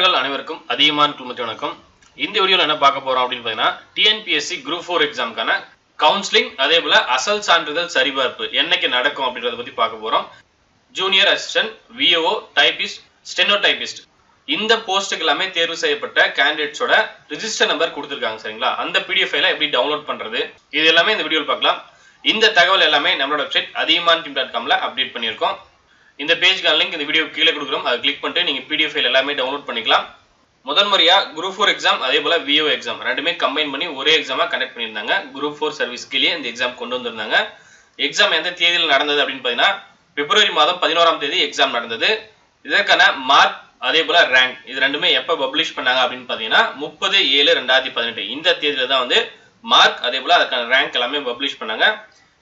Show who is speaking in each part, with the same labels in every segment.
Speaker 1: நண்பர்கள் அனைவருக்கும் அதிகமான குழுமத்தை வணக்கம். இந்த வீடியோல என்ன பார்க்க போறோம் அப்படின்னு பார்த்தீங்கன்னா, டிஎன்பிஎஸ்சி குரூப் 4 எக்ஸாம்க்கான கவுன்சிலிங் அதே போல அசல் சான்றிதழ் சரிபார்ப்பு என்னைக்கு நடக்கும் அப்படின்றத பத்தி பார்க்க போறோம். ஜூனியர் அசிஸ்டன்ட், விஓஓ, டைபிஸ்ட், ஸ்டெனோடைபிஸ்ட் இந்த போஸ்ட்டுக்கு எல்லாமே தேர்வு செய்யப்பட்ட கேண்டிடேட்ஸோட ரிஜிஸ்டர் நம்பர் கொடுத்துருக்காங்க. சரிங்களா? அந்த பிடிஎஃப் ஃபைலை எப்படி டவுன்லோட் பண்றது இது எல்லாமே இந்த வீடியோவில் பார்க்கலாம். இந்த தகவல் எல்லாமே நம்மளோட வெப்சைட் அதிகமான.com அப்டேட் பண்ணியிருக்கோம். இந்த பேஜ்க்கான லிங்க் இந்த வீடியோ கீழே கொடுக்குறோம். அதை கிளிக் பண்ணிட்டு நீங்க பிடிஎஃப் ஃபைல் எல்லாமே டவுன்லோட் பண்ணிக்கலாம். முதல் முறையா குரூப் 4 எக்ஸாம் அதே போல விஓ எக்ஸாம் ரெண்டுமே கம்பைன் பண்ணி ஒரே எக்ஸாமா கண்டக்ட் பண்ணியிருந்தாங்க. குரூப் 4 சர்வீஸ் கீழே இந்த எக்ஸாம் கொண்டு வந்திருந்தாங்க. எக்ஸாம் எந்த தேதியில் நடந்தது அப்படின்னு பார்த்தீங்கன்னா, பிப்ரவரி மாதம் 11ஆம் தேதி எக்ஸாம் நடந்தது. இதற்கான மார்க் அதே போல ரேங்க் இது ரெண்டுமே எப்ப பப்ளிஷ் பண்ணாங்க அப்படின்னு பார்த்தீங்கன்னா 30/7/2018 இந்த தேதியில தான் வந்து மார்க் அதே போல அதுக்கான ரேங்க் எல்லாமே பப்ளிஷ் பண்ணாங்க.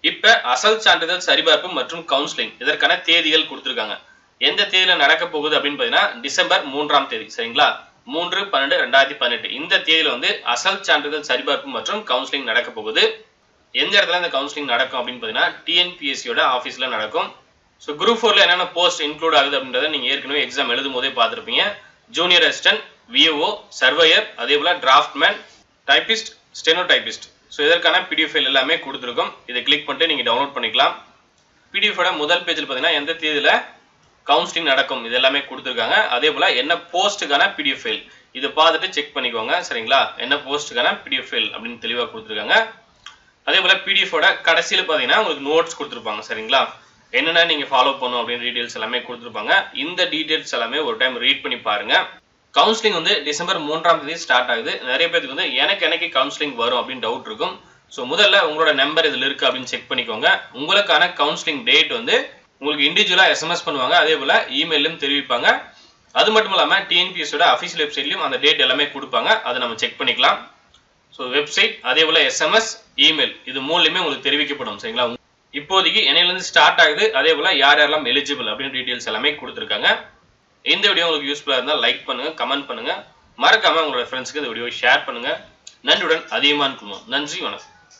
Speaker 1: இப்ப அசல் சான்றிதழ் சரிபார்ப்பு மற்றும் கவுன்சிலிங் இதற்கான தேதிகள் கொடுத்திருக்காங்க. எந்த தேதியில நடக்க போகுது அப்படின்னு பார்த்தீங்கன்னா டிசம்பர் 3ஆம் தேதி. சரிங்களா? 3/12/2018 இந்த தேதியில வந்து அசல் சான்றிதழ் சரிபார்ப்பு மற்றும் கவுன்சிலிங் நடக்க போகுது. எந்த இடத்துல இந்த கவுன்சிலிங் நடக்கும் அப்படின்னு பார்த்தீங்கன்னா டிஎன்பிஎஸ்சியோட ஆஃபீஸ்ல நடக்கும். ஸோ குரூப் 4ல என்னென்ன போஸ்ட் இன்க்ளூட் ஆகுது அப்படின்றத நீங்க ஏற்கனவே எக்ஸாம் எழுதும் போதே பார்த்துருப்பீங்க. ஜூனியர் அசிஸ்டன்ட், விஓஓ, சர்வேயர், அதே போல டிராஃப்ட்மேன், டைபிஸ்ட், ஸ்டெனோடைபிஸ்ட். ஸோ இதற்கான பிடிஎஃப் ஃபைல் எல்லாமே கொடுத்துருக்கோம். இதை கிளிக் பண்ணிட்டு நீங்க டவுன்லோட் பண்ணிக்கலாம். பிடிஎஃபோட முதல் பேஜில் பார்த்தீங்கன்னா எந்த தேதியில கவுன்சிலிங் நடக்கும் இது எல்லாமே கொடுத்துருக்காங்க. அதே போல என்ன போஸ்ட்டுக்கான பிடிஎஃப் ஃபைல் இதை பார்த்துட்டு செக் பண்ணிக்கோங்க. சரிங்களா? என்ன போஸ்ட்டுக்கான பிடிஎஃப் ஃபைல் அப்படின்னு தெளிவாக கொடுத்துருக்காங்க. அதே போல பிடிஎஃபோட கடைசியில் பார்த்தீங்கன்னா உங்களுக்கு நோட்ஸ் கொடுத்துருப்பாங்க. சரிங்களா? என்னென்ன நீங்க ஃபாலோ பண்ணணும் அப்படின்னு டீடைல்ஸ் எல்லாமே கொடுத்துருப்பாங்க. இந்த டீடைல்ஸ் எல்லாமே ஒரு டைம் ரீட் பண்ணி பாருங்க. கவுன்சிலிங் வந்து டிசம்பர் 3ஆம் தேதி ஸ்டார்ட் ஆகுது. நிறைய பேருக்கு வந்து எனக்கு கவுன்சிலிங் வரும் அப்படின்னு டவுட் இருக்கும். ஸோ முதல்ல உங்களோட நம்பர் இதில் இருக்கு அப்படின்னு செக் பண்ணிக்கோங்க. உங்களுக்கான கவுன்சிலிங் டேட் வந்து உங்களுக்கு இண்டிவிஜுவலா எஸ்எம்எஸ் பண்ணுவாங்க. அதே போல இமெயிலும் தெரிவிப்பாங்க. அது மட்டும் இல்லாமல் டிஎன்பிஎஸ்சியோட அஃபிஷியல் வெப்சைட்லையும் அந்த டேட் எல்லாமே கொடுப்பாங்க. அதை நம்ம செக் பண்ணிக்கலாம். ஸோ வெப்சைட் அதே போல எஸ்எம்எஸ், இமெயில் இது மூணுலையுமே உங்களுக்கு தெரிவிக்கப்படும். சரிங்களா? இப்போதைக்கு என்னையிலிருந்து ஸ்டார்ட் ஆகுது. அதே போல யாரெல்லாம் எலிஜிபிள் அப்படின்னு டீடைல்ஸ் எல்லாமே கொடுத்துருக்காங்க. இந்த வீடியோ உங்களுக்கு யூஸ்ஃபுல்லாக இருந்தால் லைக் பண்ணுங்க, கமெண்ட் பண்ணுங்க, மறக்காம உங்களோட ஃப்ரெண்ட்ஸ்க்கு இந்த வீடியோ ஷேர் பண்ணுங்க. நன்றியுடன் அதிகமான குழுமம். நன்றி, வணக்கம்.